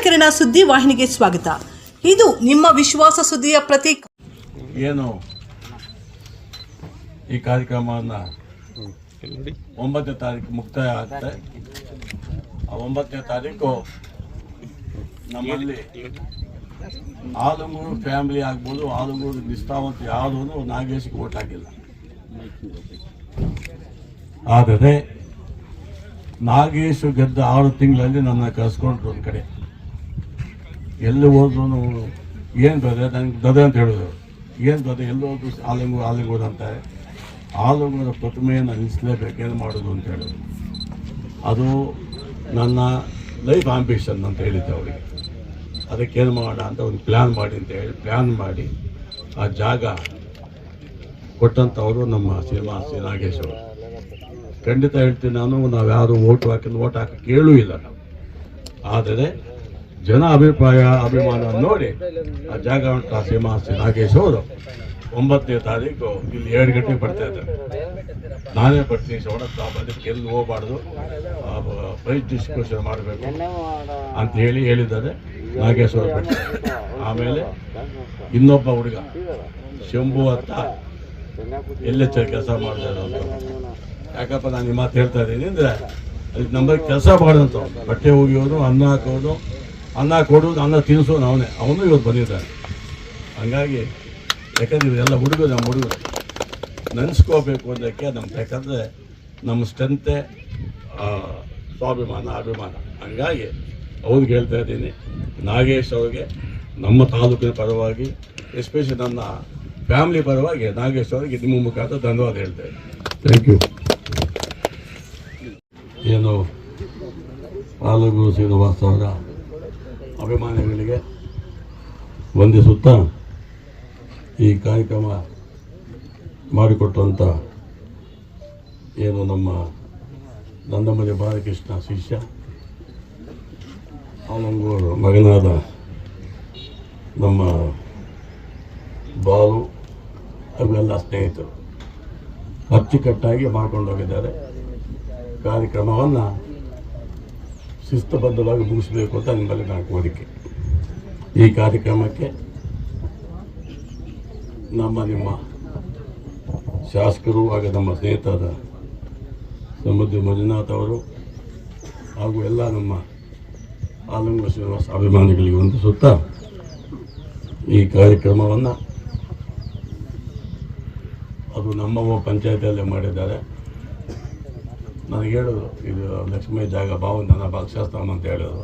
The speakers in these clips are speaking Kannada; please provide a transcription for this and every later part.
ಕಿರಣ ಸುದ್ದಿ ವಾಹಿನಿಗೆ ಸ್ವಾಗತ. ಇದು ನಿಮ್ಮ ವಿಶ್ವಾಸ ಸುದ್ದಿಯ ಪ್ರತೀಕ. ಏನು ಈ ಕಾರ್ಯಕ್ರಮವನ್ನು 9ನೇ ತಾರೀಕು ಮುಕ್ತಾಯ ಆಗುತ್ತೆ. ಆ 9ನೇ ತಾರೀಕು ನಮ್ಮಲ್ಲಿ ಆಲಂಗೂರು ಫ್ಯಾಮಿಲಿ ಆಗ್ಬೋದು, ಆಲಂಗೂರು ನಿಷ್ಠಾವಂತ ಯಾವುದೂ ನಾಗೇಶ್ಗೆ ಓಟ್ ಹಾಕಿಲ್ಲ. ಆದರೆ ನಾಗೇಶ್ ಗೆದ್ದ 6 ತಿಂಗಳಲ್ಲಿ ನನ್ನ ಕರೆಸ್ಕೊಂಡ್ರು ಒಂದು ಕಡೆ. ಎಲ್ಲಿ ಹೋದ್ರು ಏನು ಬದೆ ನನಗೆ ಬದೆ ಅಂತ ಹೇಳಿದ್ರು. ಏನು ಬದೆ ಎಲ್ಲಿ ಹೋದ್ರು ಆಲಂಗೂರು ಅಂತಾರೆ. ಆಲಂಗೂರ ಪ್ರತಿಮೆಯನ್ನು ನಿಲ್ಲಿಸಲೇಬೇಕು, ಏನು ಮಾಡೋದು ಅಂತ ಹೇಳಿದ್ರು. ಅದು ನನ್ನ ಲೈಫ್ ಆಂಬಿಷನ್ ಅಂತ ಹೇಳಿದ್ದೆ ಅವರಿಗೆ. ಅದಕ್ಕೇನು ಮಾಡೋಣ ಅಂತ ಒಂದು ಪ್ಲ್ಯಾನ್ ಮಾಡಿ ಅಂತ ಹೇಳಿ ಪ್ಲ್ಯಾನ್ ಮಾಡಿ ಆ ಜಾಗ ಕೊಟ್ಟಂಥವರು ನಮ್ಮ ಶ್ರೀನಿವಾಸ ನಾಗೇಶ್ ಅವರು. ಖಂಡಿತ ಹೇಳ್ತೀನಿ ನಾನು, ನಾವು ಯಾರು ಓಟ್ ಹಾಕಿ ಕೇಳೂ ಇಲ್ಲ ನಾವು. ಆದರೆ ಜನ ಅಭಿಮಾನ ನೋಡಿ ಆ ಜಾಗ ಉಂಟು. ಶ್ರೀನಿವಾಸ ನಾಗೇಶ್ ಅವರು 9ನೇ ತಾರೀಕು ಇಲ್ಲಿ 2 ಗಂಟೆಗೆ ಬರ್ತಾ ಇದ್ದಾರೆ. ನಾನೇ ಬರ್ತೀನಿ, ಅದಕ್ಕೆ ಎಲ್ಲಿ ಹೋಗಬಾರ್ದು, ಪ್ರೈಸ್ ಡಿಸ್ಟ್ರಿಬ್ಯೂಷನ್ ಮಾಡಬೇಕು ಅಂತ ಹೇಳಿದ್ದಾರೆ ನಾಗೇಶ್ ಅವರು ಬರ್ತಾರೆ. ಆಮೇಲೆ ಇನ್ನೊಬ್ಬ ಹುಡುಗ ಶಂಭು ಅಂತ ಎಲ್ಲೇ ಕೆಲಸ ಮಾಡ್ತಾ ಇರೋದು. ಯಾಕಪ್ಪ ನಾನು ಈ ಮಾತು ಹೇಳ್ತಾ ಇದ್ದೀನಿ ಅಂದರೆ, ಅದಕ್ಕೆ ನಮಗೆ ಕೆಲಸ ಮಾಡೋಂಥ ಬಟ್ಟೆ ಹೋಗಿಯೋದು, ಅನ್ನ ಹಾಕೋದು, ಅನ್ನ ಕೊಡೋದು, ಅನ್ನ ತಿನ್ನಿಸೋದು ಅವನು ಇವತ್ತು ಬಂದಿದ್ದಾನೆ. ಹಂಗಾಗಿ ಯಾಕಂದ್ರೆ ಇವರೆಲ್ಲ ಹುಡುಗರು, ನಮ್ಮ ಹುಡುಗರು ನೆನೆಸ್ಕೋಬೇಕು ಅನ್ನೋಕ್ಕೆ ಯಾಕಂದರೆ ನಮ್ಮ ಸ್ಟ್ರೆಂತೆ ಸ್ವಾಭಿಮಾನ, ಅಭಿಮಾನ. ಹಂಗಾಗಿ ಅವ್ರಿಗೆ ಹೇಳ್ತಾ ಇದ್ದೀನಿ, ನಾಗೇಶ್ ಅವ್ರಿಗೆ ನಮ್ಮ ತಾಲೂಕಿನ ಪರವಾಗಿ, ಎಸ್ಪೆಷಲಿ ನನ್ನ ಫ್ಯಾಮಿಲಿ ಪರವಾಗಿ ನಾಗೇಶ್ ಅವರಿಗೆ ನಿಮ್ಮ ಮುಖಾಂತರ ಧನ್ಯವಾದ ಹೇಳ್ತಾ ಇದ್ದೀನಿ. Thank you. ಏನು ಆಲಂಗೂರು ಶ್ರೀನಿವಾಸ ಅವರ ಅಭಿಮಾನಿಗಳಿಗೆ ವಂದಿಸುತ್ತಾ ಈ ಕಾರ್ಯಕ್ರಮ ಮಾಡಿಕೊಟ್ಟಂಥ ಏನು ನಮ್ಮ ನಂದಮನಿ ಬಾಲಕೃಷ್ಣ ಶಿಷ್ಯ, ಆಲಂಗೂರು ಮಗನಾದ ನಮ್ಮ ಬಾಲು, ಅವೆಲ್ಲ ಸ್ನೇಹಿತರು ಅಚ್ಚುಕಟ್ಟಾಗಿ ಮಾಡ್ಕೊಂಡು ಹೋಗಿದ್ದಾರೆ. ಕಾರ್ಯಕ್ರಮವನ್ನು ಶಿಸ್ತುಬದ್ಧವಾಗಿ ಮುಗಿಸಬೇಕು ಅಂತ ನಿಮ್ಮಲ್ಲಿ ನಾನು ಕೋರಿಕೆ. ಈ ಕಾರ್ಯಕ್ರಮಕ್ಕೆ ನಿಮ್ಮ ಶಾಸಕರು ಹಾಗೂ ನಮ್ಮ ಸ್ನೇಹಿತರಾದ ಸಮುದ್ರ ಮಂಜುನಾಥ್ ಅವರು ಹಾಗೂ ಎಲ್ಲ ನಮ್ಮ ಆಲಂಗೂರು ಶ್ರೀನಿವಾಸ ಅಭಿಮಾನಿಗಳಿಗೆ ವಂದಿಸುತ್ತಾ ಈ ಕಾರ್ಯಕ್ರಮವನ್ನು ಅದು ನಮ್ಮ ಪಂಚಾಯತಿಯಲ್ಲೇ ಮಾಡಿದ್ದಾರೆ. ನನಗೆ ಹೇಳಿದ್ರು, ಇದು ಲಕ್ಷ್ಮೀ ಜಾಗ ಭಾವನ ನನ್ನ ಭಾಗಶಾಸ್ತ್ರ ಅಂತ ಹೇಳಿದ್ರು.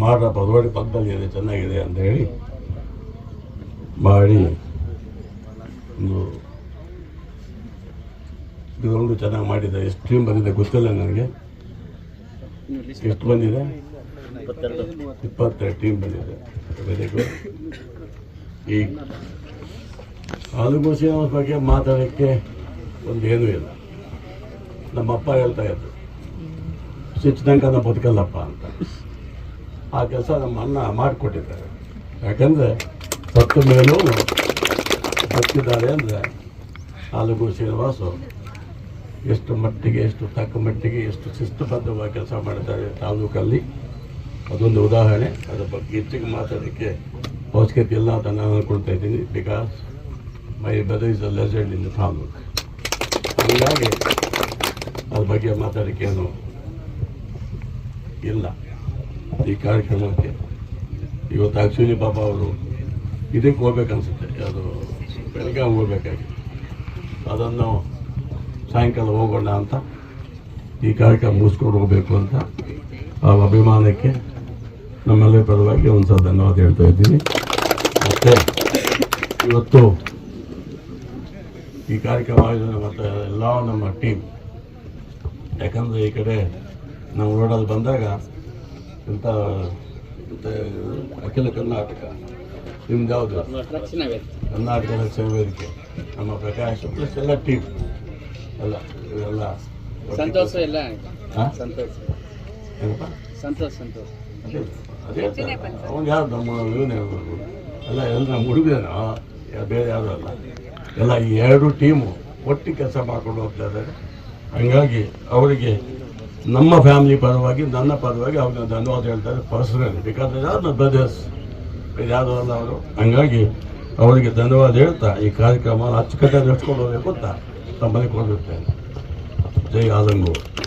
ಮಾಡ್ರಪ್ಪ, ರೋಡಿ ಪಕ್ಕದಲ್ಲಿ ಇದೆ, ಚೆನ್ನಾಗಿದೆ ಅಂತ ಹೇಳಿ ಮಾಡಿ ಒಂದು ಗ್ರೌಂಡು ಚೆನ್ನಾಗಿ ಮಾಡಿದೆ. ಎಷ್ಟು ಟೀಮ್ ಬಂದಿದೆ ಗೊತ್ತಿಲ್ಲ ನನಗೆ, ಎಷ್ಟು ಬಂದಿದೆ? 22 ಟೀಮ್ ಬಂದಿದೆ. Very good. ಈ ಆಲಂಗೂರು ಶ್ರೀನಿವಾಸ ಬಗ್ಗೆ ಮಾತಾಡೋಕ್ಕೆ ಒಂದು ಏನೂ ಇಲ್ಲ. ನಮ್ಮಪ್ಪ ಹೇಳ್ತಾ ಇದ್ರು, ಸಿಚ್ಚದಂಕ ನಾವು ಬದುಕಲ್ಲಪ್ಪ ಅಂತ. ಆ ಕೆಲಸ ನಮ್ಮ ಅಣ್ಣ ಮಾಡಿಕೊಟ್ಟಿದ್ದಾರೆ. ಯಾಕಂದರೆ ಸತ್ತ ಮೇಲೂ ಬದುಕಿದ್ದಾರೆ ಅಂದರೆ ಆಲಂಗೂರು ಶ್ರೀನಿವಾಸ ಎಷ್ಟು ಮಟ್ಟಿಗೆ, ಎಷ್ಟು ತಕ್ಕ ಮಟ್ಟಿಗೆ, ಎಷ್ಟು ಶಿಸ್ತುಬದ್ಧವಾಗಿ ಕೆಲಸ ಮಾಡಿದ್ದಾರೆ ತಾಲೂಕಲ್ಲಿ. ಅದೊಂದು ಉದಾಹರಣೆ. ಅದರ ಬಗ್ಗೆ ಹೆಚ್ಚಿಗೆ ಮಾತಾಡೋಕ್ಕೆ ಅವಶ್ಯಕತೆ ಇಲ್ಲ ಅಂತ ನಾನು ಅಂದ್ಕೊಳ್ತಾ ಇದ್ದೀನಿ. Because my brother is a legend in the taluk. ಹೀಗಾಗಿ ಅದ್ರ ಬಗ್ಗೆ ಮಾತಾಡೋಕ್ಕೇನು ಇಲ್ಲ. ಈ ಕಾರ್ಯಕ್ರಮಕ್ಕೆ ಇವತ್ತು ಆ್ಯಕ್ಚುಲಿ ಪಾಪ ಅವರು ಇದಕ್ಕೆ ಹೋಗ್ಬೇಕನ್ಸುತ್ತೆ, ಅದು ಬೆಳಗಾವಿ ಹೋಗ್ಬೇಕಾಗಿತ್ತು. ಅದನ್ನು ಸಾಯಂಕಾಲ ಹೋಗೋಣ ಅಂತ ಈ ಕಾರ್ಯಕ್ರಮ ಮುಗಿಸ್ಕೊಂಡು ಹೋಗಬೇಕು ಅಂತ ಆ ಅಭಿಮಾನಕ್ಕೆ ನಮ್ಮೆಲ್ಲರ ಪರವಾಗಿ ಒಂದು ಸಲ ಧನ್ಯವಾದ ಹೇಳ್ತಾ ಇದ್ದೀನಿ. ಮತ್ತು ಇವತ್ತು ಈ ಕಾರ್ಯಕ್ರಮ ಆಯೋಜನೆ ಮತ್ತು ಎಲ್ಲ ನಮ್ಮ ಟೀಮ್, ಯಾಕಂದರೆ ಈ ಕಡೆ ನಾವು ರೋಡಲ್ಲಿ ಬಂದಾಗ ಇಂಥ ಅಖಿಲ ಕರ್ನಾಟಕ ನಿಮ್ದು ಯಾವುದು ಕರ್ನಾಟಕ ರಕ್ಷಣಾ ವೇದಿಕೆ, ನಮ್ಮ ಪ್ರಕಾಶ್ ಪ್ಲಸ್ ಎಲ್ಲ ಟೀಮ್ ಎಲ್ಲ ಇವೆಲ್ಲ ಸಂತೋಷ ಎಲ್ಲ ಏನಪ್ಪ ಸಂತೋಷ ಅದೇ ಅವನು ಯಾರು ನಮ್ಮ ಇವನೇ ಎಲ್ಲ ನಮ್ಮ ಹುಡುಗೇನೋ, ಬೇರೆ ಯಾರು ಅಲ್ಲ. ಎಲ್ಲ ಈ 2 ಟೀಮು ಒಟ್ಟಿಗೆ ಕೆಲಸ ಮಾಡ್ಕೊಂಡು ಹೋಗ್ತಾ ಇದ್ದಾರೆ. ಹಾಗಾಗಿ ಅವರಿಗೆ ನಮ್ಮ ಫ್ಯಾಮಿಲಿ ಪರವಾಗಿ ನನ್ನ ಪರವಾಗಿ ಅವ್ರಿಗೆ ಧನ್ಯವಾದ ಹೇಳ್ತಾರೆ ಪರ್ಸನಲಿ, ಬಿಕಾಸ್ ಯಾರು ಬ್ರದರ್ಸ್ ಯಾರು ಅಲ್ಲ ಅವರು. ಹಂಗಾಗಿ ಅವರಿಗೆ ಧನ್ಯವಾದ ಹೇಳ್ತಾ ಈ ಕಾರ್ಯಕ್ರಮ ಅಚ್ಚುಕಟ್ಟಾಗಿ ನಡೆಸ್ಕೊಂಡು ಹೋಗಬೇಕು ಅಂತ ತಮ್ಮಲ್ಲಿ ಕೊಡುತ್ತೇನೆ. ಜೈ ಆಲಂಗೂರು.